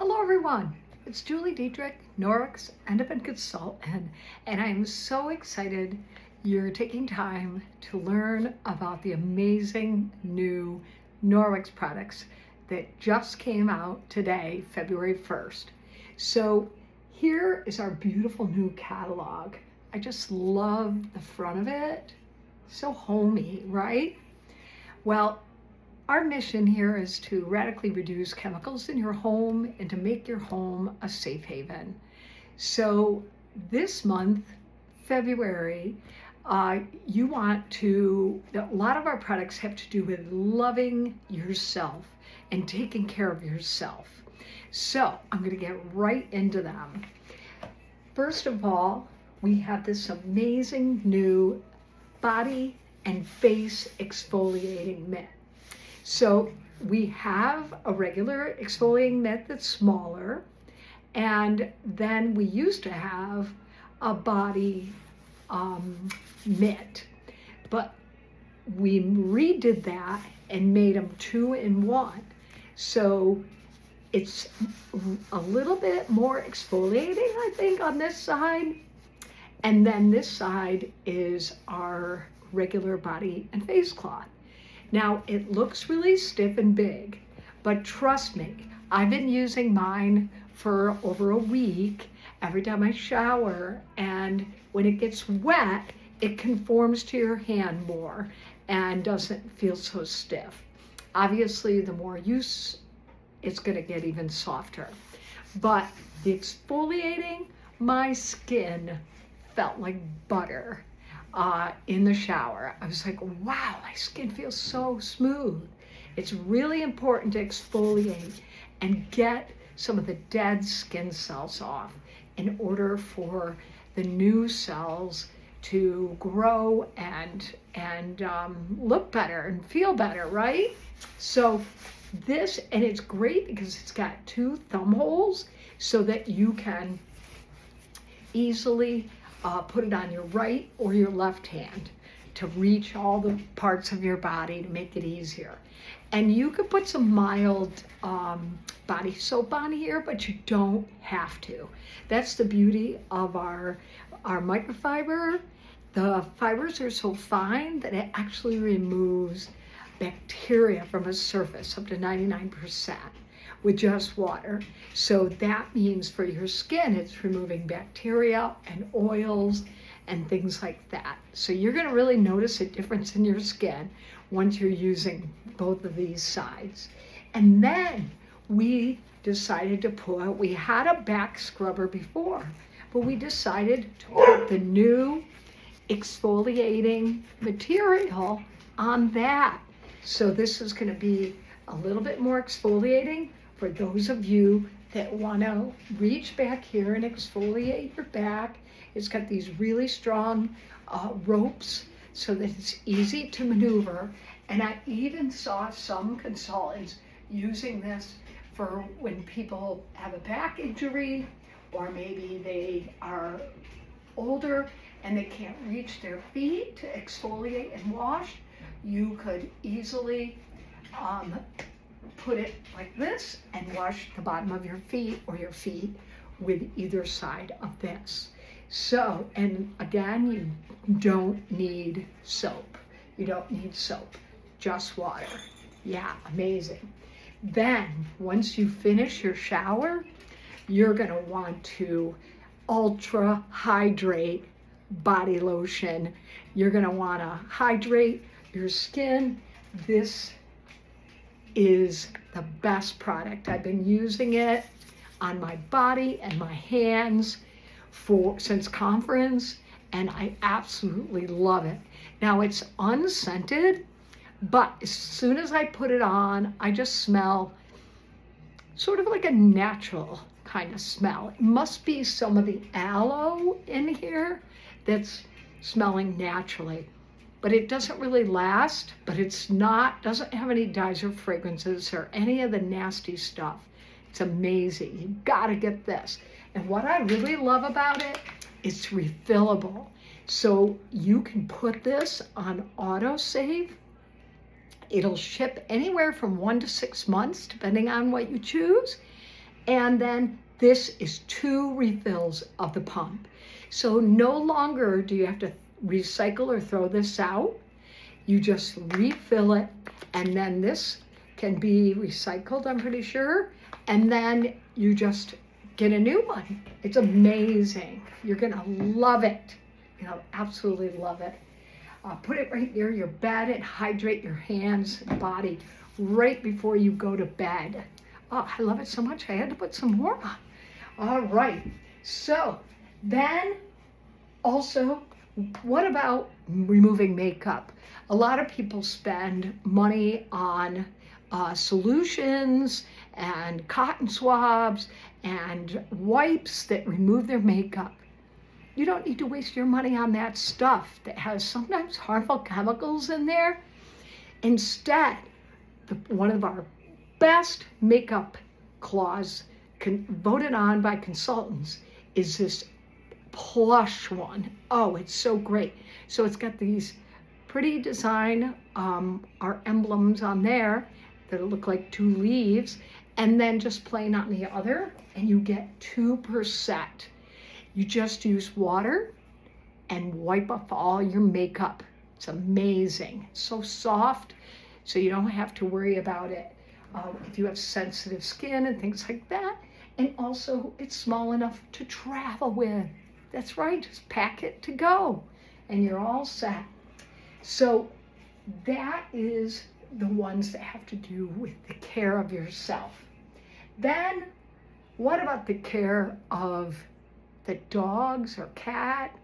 Hello everyone, it's Julie Dietrich, Norwex Independent Consultant, and I'm so excited you're taking time to learn about the amazing new Norwex products that just came out today, February 1st. So here is our beautiful new catalog. I just love the front of it, so homey, right? Well, our mission here is to radically reduce chemicals in your home and to make your home a safe haven. So this month, February, a lot of our products have to do with loving yourself and taking care of yourself. So I'm going to get right into them. First of all, we have this amazing new body and face exfoliating mitt. So we have a regular exfoliating mitt that's smaller, and then we used to have a body mitt, but we redid that and made them 2-in-1. So it's a little bit more exfoliating, I think, on this side, and then this side is our regular body and face cloth. Now, it looks really stiff and big, but trust me, I've been using mine for over a week every time I shower, and when it gets wet, it conforms to your hand more and doesn't feel so stiff. Obviously, the more use, it's gonna get even softer. But the exfoliating, my skin felt like butter. In the shower. I was like, wow, my skin feels so smooth. It's really important to exfoliate and get some of the dead skin cells off in order for the new cells to grow and look better and feel better, right? So this, and it's great because it's got 2 thumb holes so that you can easily put it on your right or your left hand to reach all the parts of your body to make it easier. And you could put some mild body soap on here, but you don't have to. That's the beauty of our microfiber. The fibers are so fine that it actually removes bacteria from a surface up to 99%. With just water. So that means for your skin, it's removing bacteria and oils and things like that. So you're gonna really notice a difference in your skin once you're using both of these sides. And then we decided to we had a back scrubber before, but we decided to put the new exfoliating material on that. So this is gonna be a little bit more exfoliating for those of you that want to reach back here and exfoliate your back. It's got these really strong ropes so that it's easy to maneuver. And I even saw some consultants using this for when people have a back injury, or maybe they are older and they can't reach their feet to exfoliate and wash. You could easily put it like this and wash the bottom of your feet or your feet with either side of this. So, and again, you don't need soap. You don't need soap, just water. Yeah, amazing. Then, once you finish your shower, you're gonna want to ultra hydrate body lotion. You're gonna wanna hydrate your skin. This is the best product. I've been using it on my body and my hands since conference, and I absolutely love it. Now it's unscented, but as soon as I put it on, I just smell sort of like a natural kind of smell. It must be some of the aloe in here that's smelling naturally. But it doesn't really last, but doesn't have any dyes or fragrances or any of the nasty stuff. It's amazing. You gotta get this. And what I really love about it, it's refillable. So you can put this on autosave. It'll ship anywhere from 1 to 6 months, depending on what you choose. And then this is 2 refills of the pump. So no longer do you have to recycle or throw this out. You just refill it, and then this can be recycled, I'm pretty sure, and then you just get a new one. It's amazing. You're gonna love it. You know, absolutely love it. Put it right near your bed and hydrate your hands and body right before you go to bed. Oh, I love it so much, I had to put some more on. All right, so then also, what about removing makeup? A lot of people spend money on solutions and cotton swabs and wipes that remove their makeup. You don't need to waste your money on that stuff that has sometimes harmful chemicals in there. Instead, one of our best makeup cloths voted on by consultants is this plush one. Oh, it's so great. So it's got these pretty design, our emblems on there that look like 2 leaves, and then just plain on the other, and you get 2%. You just use water and wipe off all your makeup. It's amazing. It's so soft, so you don't have to worry about it if you have sensitive skin and things like that. And also, it's small enough to travel with. That's right, just pack it to go, and you're all set. So that is the ones that have to do with the care of yourself. Then, what about the care of the dogs or cat,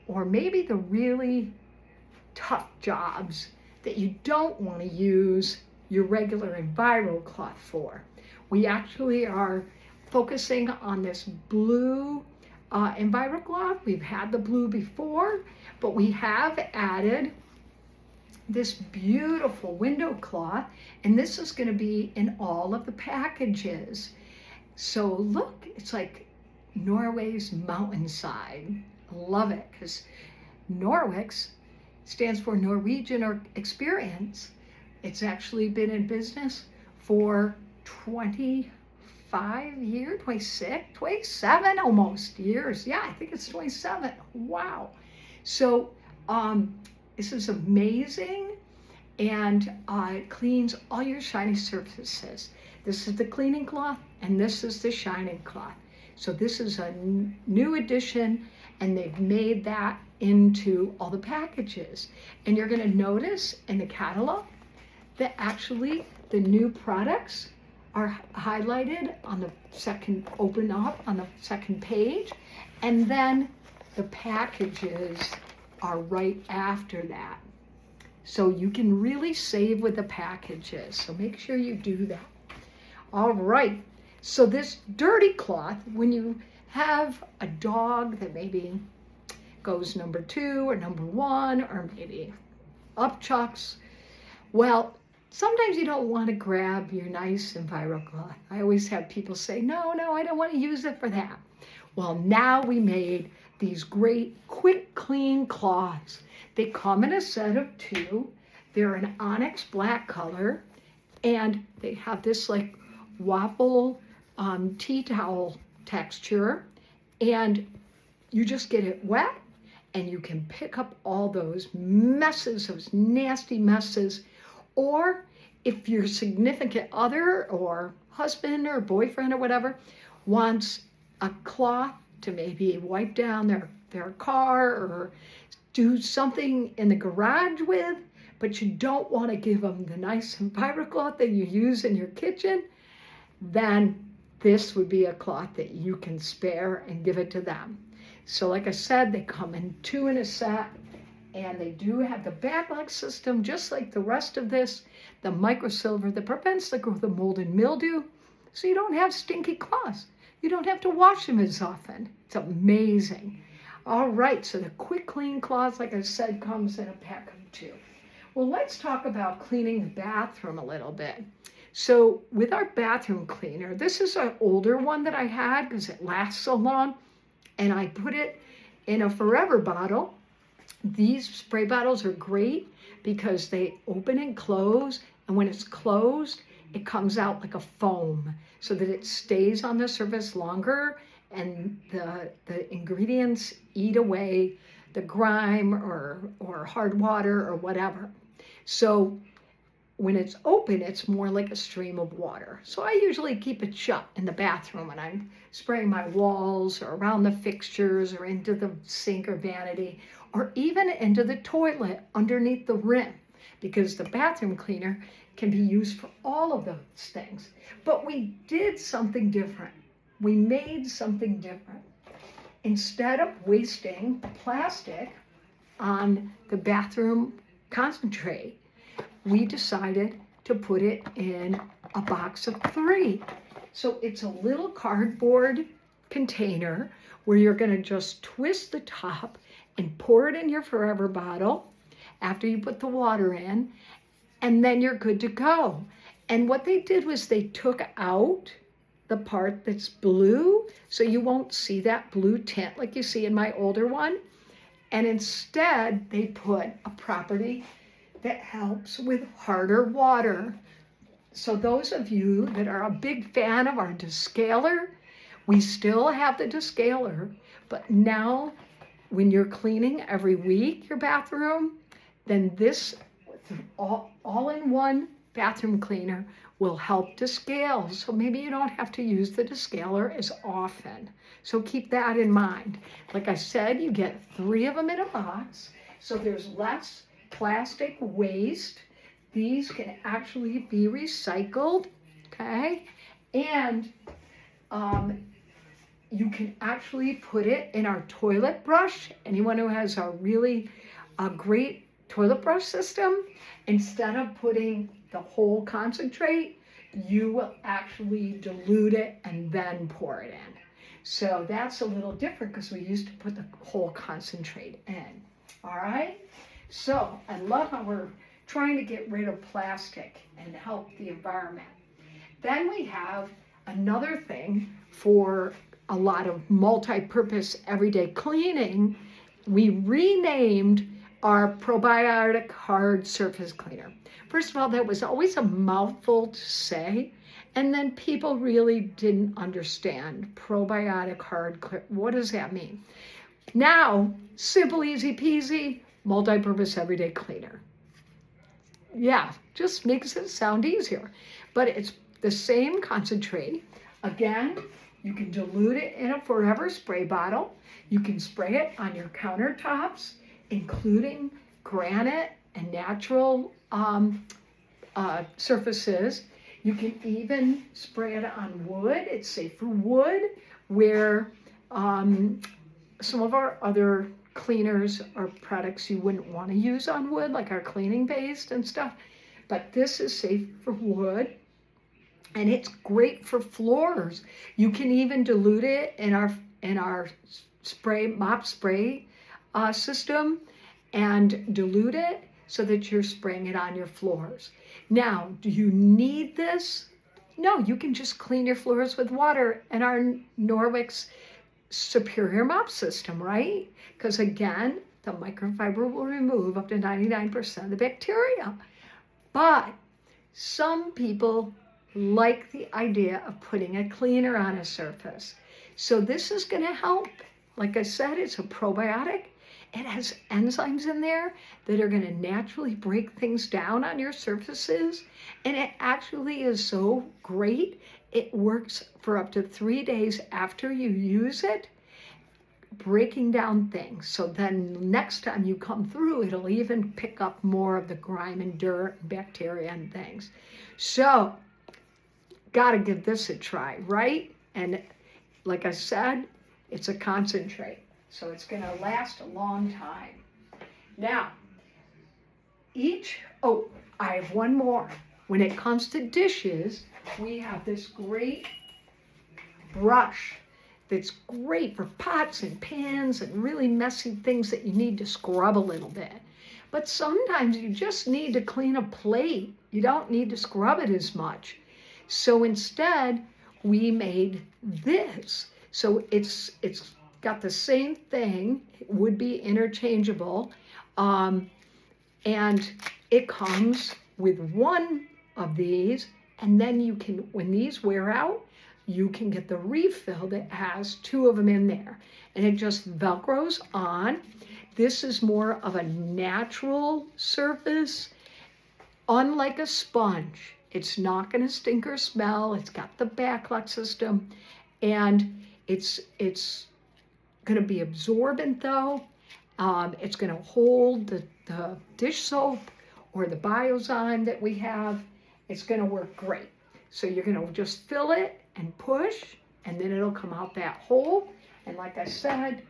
or maybe the really tough jobs that you don't want to use your regular Enviro cloth for? We actually are focusing on this blue Enviro cloth. We've had the blue before, but we have added this beautiful window cloth, and this is going to be in all of the packages. So look, it's like Norway's mountainside. Love it, because Norwex stands for Norwegian or experience. It's actually been in business for 25 years, 26, 27 almost years. Yeah, I think it's 27. Wow. So this is amazing, and it cleans all your shiny surfaces. This is the cleaning cloth, and this is the shining cloth. So this is a new addition, and they've made that into all the packages. And you're gonna notice in the catalog that actually the new products are highlighted on the second, open up on the second page, and then the packages are right after that. So you can really save with the packages, so make sure you do that. All right, so this dirty cloth, when you have a dog that maybe goes number 2 or number 1, or maybe upchucks, well, sometimes you don't want to grab your nice Enviro cloth. I always have people say, no, I don't want to use it for that. Well, now we made these great quick clean cloths. They come in a set of 2. They're an onyx black color, and they have this like waffle tea towel texture, and you just get it wet, and you can pick up all those messes, those nasty messes. Or if your significant other or husband or boyfriend or whatever wants a cloth to maybe wipe down their car or do something in the garage with, but you don't want to give them the nice Enviro cloth that you use in your kitchen, then this would be a cloth that you can spare and give it to them. So like I said, they come in 2 in a set, and they do have the backlock system, just like the rest of this, the microsilver that prevents the growth of mold and mildew, so you don't have stinky cloths. You don't have to wash them as often. It's amazing. All right, so the quick clean cloths, like I said, comes in a pack of 2. Well, let's talk about cleaning the bathroom a little bit. So with our bathroom cleaner, this is an older one that I had because it lasts so long, and I put it in a forever bottle. These spray bottles are great because they open and close, and when it's closed, it comes out like a foam so that it stays on the surface longer, and the ingredients eat away the grime or hard water or whatever. So when it's open, it's more like a stream of water. So I usually keep it shut in the bathroom when I'm spraying my walls or around the fixtures or into the sink or vanity, or even into the toilet underneath the rim, because the bathroom cleaner can be used for all of those things. But we did something different. We made something different. Instead of wasting plastic on the bathroom concentrate, we decided to put it in a box of 3. So it's a little cardboard container where you're going to just twist the top and pour it in your Forever bottle after you put the water in, and then you're good to go. And what they did was they took out the part that's blue, so you won't see that blue tint like you see in my older one. And instead, they put a property that helps with harder water. So those of you that are a big fan of our descaler, we still have the descaler, but now when you're cleaning every week your bathroom, then this all-in-one bathroom cleaner will help descale. So maybe you don't have to use the descaler as often. So keep that in mind. Like I said, you get 3 of them in a box, so there's less plastic waste. These can actually be recycled, okay? And you can actually put it in our toilet brush. Anyone who has a great toilet brush system, instead of putting the whole concentrate, you will actually dilute it and then pour it in. So that's a little different because we used to put the whole concentrate in. All right? So I love how we're trying to get rid of plastic and help the environment. Then we have another thing for a lot of multi-purpose everyday cleaning. We renamed our probiotic hard surface cleaner. First of all, that was always a mouthful to say, and then people really didn't understand probiotic hard clear. What does that mean? Now, simple, easy peasy, multi-purpose everyday cleaner. Yeah, just makes it sound easier. But it's the same concentrate. Again, you can dilute it in a Forever spray bottle. You can spray it on your countertops, including granite and natural surfaces. You can even spray it on wood. It's safe for wood, where some of our other cleaners or products you wouldn't want to use on wood, like our cleaning paste and stuff. But this is safe for wood, and it's great for floors. You can even dilute it in our mop spray system, and dilute it so that you're spraying it on your floors. Now, do you need this? No, you can just clean your floors with water and our Norwex Superior Mop System, right? Because again, the microfiber will remove up to 99% of the bacteria. But some people like the idea of putting a cleaner on a surface. So this is going to help. Like I said, it's a probiotic. It has enzymes in there that are going to naturally break things down on your surfaces. And it actually is so great. It works for up to 3 days after you use it, breaking down things. So then next time you come through, it'll even pick up more of the grime and dirt and bacteria and things. So, gotta give this a try, right? And like I said, it's a concentrate. So it's going to last a long time. Now, I have one more. When it comes to dishes, we have this great brush that's great for pots and pans and really messy things that you need to scrub a little bit. But sometimes you just need to clean a plate. You don't need to scrub it as much. So instead, we made this. So it's got the same thing. It would be interchangeable, and it comes with one of these And then you can, when these wear out, you can get the refill that has 2 of them in there. And it just Velcros on. This is more of a natural surface, unlike a sponge. It's not going to stink or smell. It's got the backlock system, and it's going to be absorbent though. It's going to hold the dish soap or the Biozyme that we have. It's going to work great. So you're going to just fill it and push, and then it'll come out that hole. And like I said,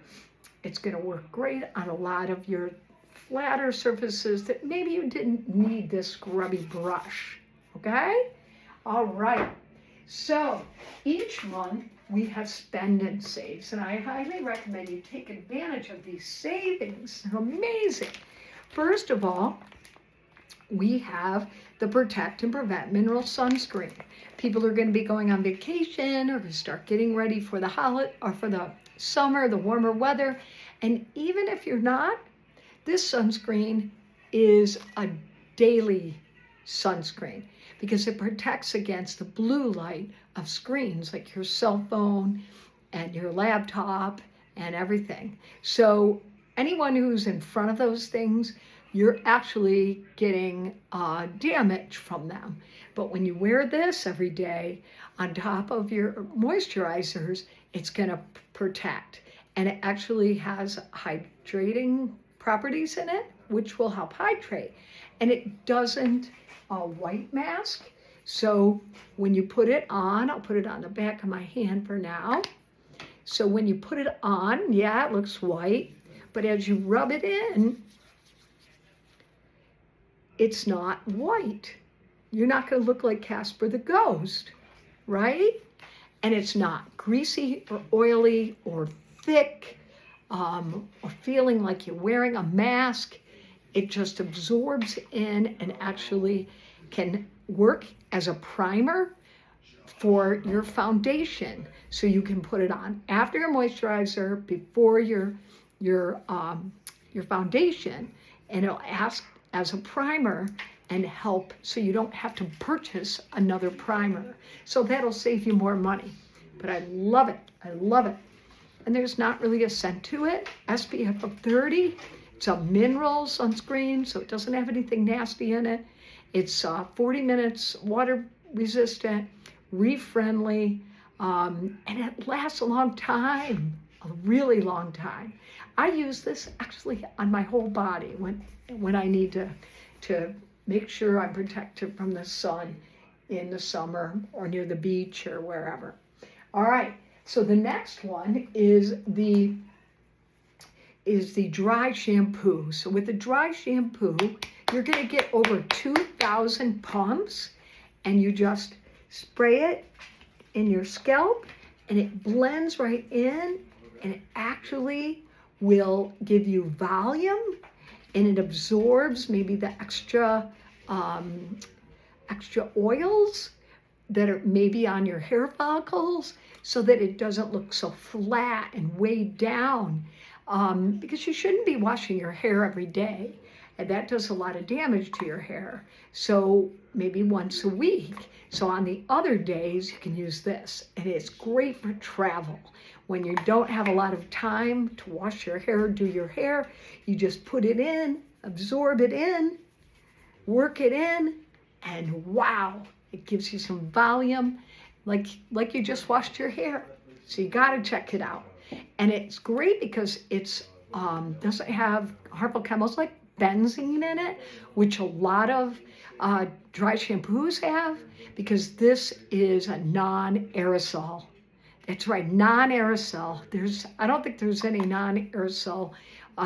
it's going to work great on a lot of your flatter surfaces that maybe you didn't need this scrubby brush. Okay? All right. So each month we have spend and saves, and I highly recommend you take advantage of these savings. They're amazing. First of all, we have the Protect and Prevent Mineral Sunscreen. People are going to be going on vacation or start getting ready for the holiday or for the summer, the warmer weather. And even if you're not, this sunscreen is a daily sunscreen because it protects against the blue light of screens like your cell phone and your laptop and everything. So anyone who's in front of those things, you're actually getting damage from them. But when you wear this every day on top of your moisturizers, it's going to protect. And it actually has hydrating properties in it, which will help hydrate. And it doesn't white mask. So when you put it on, I'll put it on the back of my hand for now. So when you put it on, yeah, it looks white. But as you rub it in, it's not white. You're not going to look like Casper the Ghost, right? And it's not greasy or oily or thick or feeling like you're wearing a mask. It just absorbs in and actually can work as a primer for your foundation. So you can put it on after your moisturizer, before your foundation, and it'll ask as a primer and help so you don't have to purchase another primer. So that'll save you more money. But I love it. I love it. And there's not really a scent to it. SPF of 30. It's a mineral sunscreen, so it doesn't have anything nasty in it. It's 40 minutes, water resistant, reef friendly, and it lasts a long time, a really long time. I use this actually on my whole body when I need to make sure I'm protected from the sun in the summer or near the beach or wherever. All right, so the next one is the dry shampoo. So with the dry shampoo, you're going to get over 2,000 pumps, and you just spray it in your scalp, and it blends right in, and it actually will give you volume, and it absorbs maybe the extra oils that are maybe on your hair follicles, so that it doesn't look so flat and weighed down, because you shouldn't be washing your hair every day, and that does a lot of damage to your hair. So maybe once a week. So on the other days, you can use this, and it's great for travel. When you don't have a lot of time to wash your hair, do your hair, you just put it in, absorb it in, work it in, and wow, it gives you some volume, like you just washed your hair. So you got to check it out. And it's great because it's doesn't have harmful chemicals like benzene in it, which a lot of dry shampoos have, because this is a non-aerosol. That's right, non-aerosol. I don't think there's any non-aerosol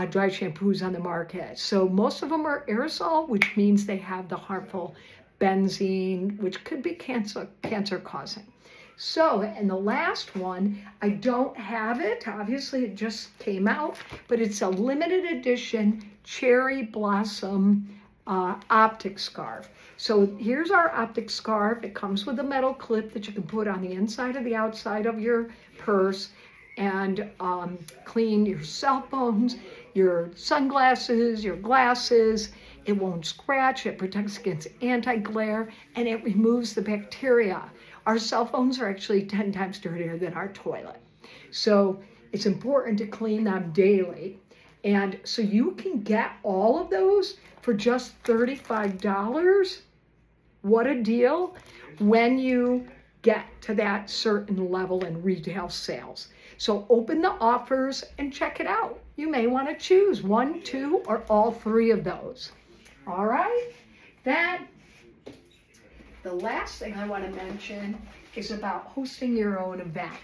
dry shampoos on the market. So most of them are aerosol, which means they have the harmful benzene, which could be cancer causing. So, and the last one, I don't have it. Obviously, it just came out, but it's a limited edition cherry blossom optic scarf. So here's our optic scarf. It comes with a metal clip that you can put on the inside of the outside of your purse and clean your cell phones, your sunglasses, your glasses. it won't scratch, it protects against anti-glare, and it removes the bacteria. Our cell phones are actually 10 times dirtier than our toilet. So it's important to clean them daily. And so you can get all of those for just $35. What a deal when you get to that certain level in retail sales. So open the offers and check it out. You may want to choose 1, 2, or all 3 of those. All right? Then the last thing I want to mention is about hosting your own event,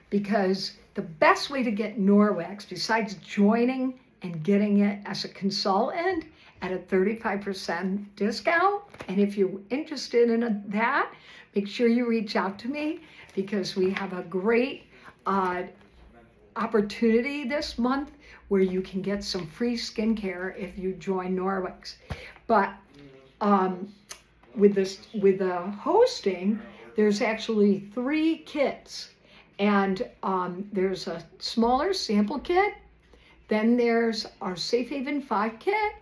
because the best way to get Norwex, besides joining and getting it as a consultant at a 35% discount, and if you're interested in that, make sure you reach out to me, because we have a great opportunity this month where you can get some free skincare if you join Norwex. But with the hosting, there's actually 3 kits, and there's a smaller sample kit, then there's our Safe Haven 5 kit,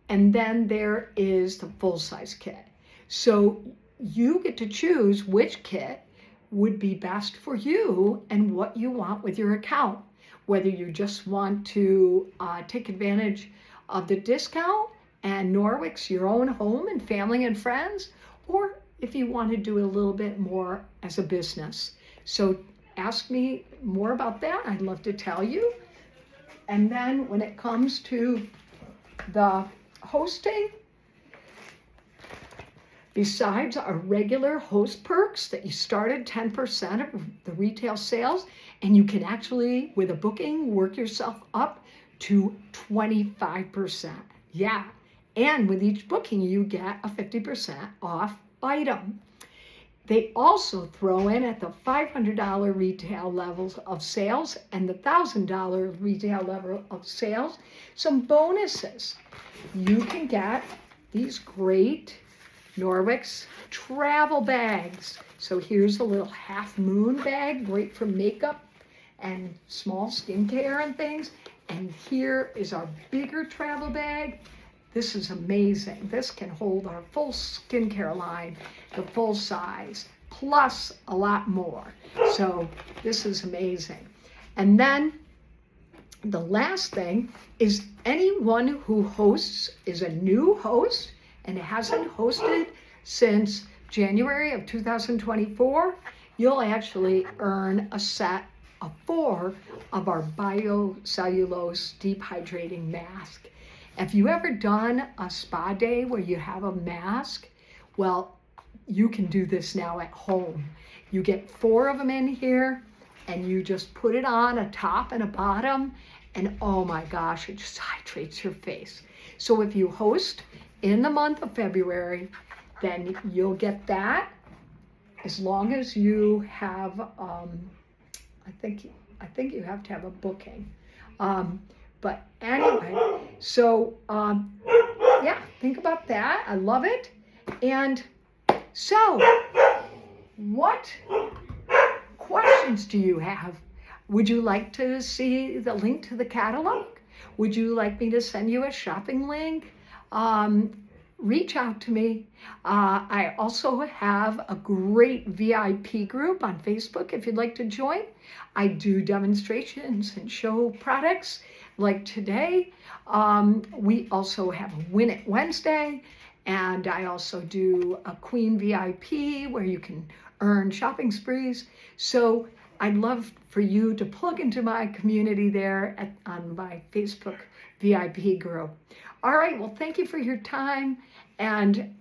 and then there is the full-size kit. So you get to choose which kit would be best for you and what you want with your account. Whether you just want to take advantage of the discount and Norwex your own home and family and friends, or if you want to do a little bit more as a business. So ask me more about that. I'd love to tell you. And then when it comes to the hosting, besides our regular host perks that you start at 10% of the retail sales, and you can actually, with a booking, work yourself up to 25%. Yeah, and with each booking, you get a 50% off item. They also throw in at the $500 retail levels of sales and the $1,000 retail level of sales some bonuses. You can get these great Norwex travel bags. So here's a little half moon bag, great for makeup and small skincare and things. And here is our bigger travel bag. This is amazing. This can hold our full skincare line, the full size, plus a lot more. So this is amazing. And then the last thing is anyone who hosts is a new host and hasn't hosted since January of 2024, you'll actually earn a set of 4 of our biocellulose deep hydrating mask. If you ever done a spa day where you have a mask, well, you can do this now at home. You get 4 of them in here, and you just put it on a top and a bottom, and oh my gosh, it just hydrates your face. So if you host in the month of February, then you'll get that, as long as you have, I think you have to have a booking. But anyway, so yeah, think about that. I love it. And so, what questions do you have? Would you like to see the link to the catalog? Would you like me to send you a shopping link? Reach out to me. I also have a great VIP group on Facebook if you'd like to join. I do demonstrations and show products like today. We also have a Win It Wednesday, and I also do a Queen VIP where you can earn shopping sprees. So I'd love for you to plug into my community there on my Facebook VIP group. All right, well, thank you for your time. And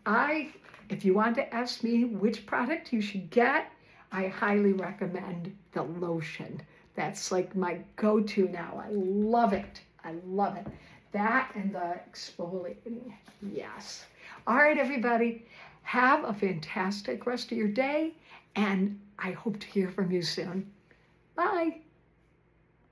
if you want to ask me which product you should get, I highly recommend the lotion. That's like my go-to now. I love it. I love it. That and the exfoliating. Yes. All right, everybody. Have a fantastic rest of your day, and I hope to hear from you soon. Bye.